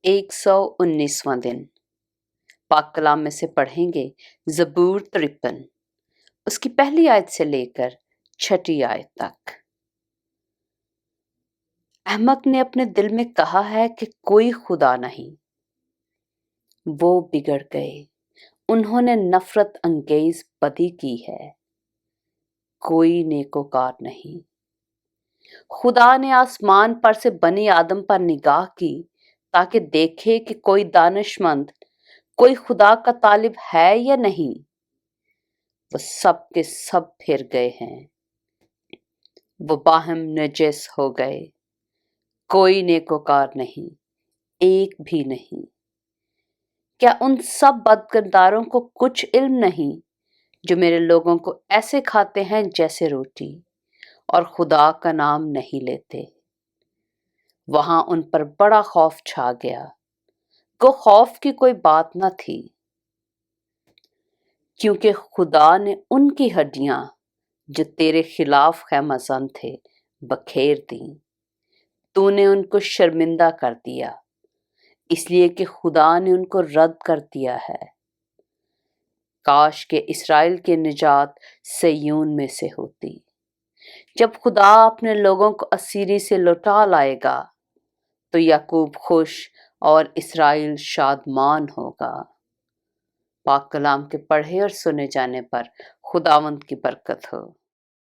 119वां दिन। पाक कलाम में से पढ़ेंगे ज़बूर 53, उसकी पहली आयत से लेकर 6ठी आयत तक। अहमक ने अपने दिल में कहा है कि कोई खुदा नहीं। वो बिगड़ गए, उन्होंने नफरत अंगेज बदी की है, कोई नेकोकार नहीं। खुदा ने आसमान पर से बनी आदम पर निगाह की ताकि देखे कि कोई दानिशमंद, कोई खुदा का तालिब है या नहीं। वो सब के सब फिर गए हैं, वो बाहम नजस हो गए, कोई नेकोकार नहीं, एक भी नहीं। क्या उन सब बदकिरदारों को कुछ इल्म नहीं जो मेरे लोगों को ऐसे खाते हैं जैसे रोटी और खुदा का नाम नहीं लेते। वहां उन पर बड़ा खौफ छा गया, को खौफ की कोई बात न थी, क्योंकि खुदा ने उनकी हड्डियां जो तेरे खिलाफ खैमाजन थे बखेर दी। तूने उनको शर्मिंदा कर दिया, इसलिए कि खुदा ने उनको रद्द कर दिया है। काश के इसराइल के निजात सयून में से होती। जब खुदा अपने लोगों को असीरी से लौटा लाएगा तो याकूब खुश और इसराइल शादमान होगा। पाक कलाम के पढ़े और सुने जाने पर खुदावंद की बरकत हो।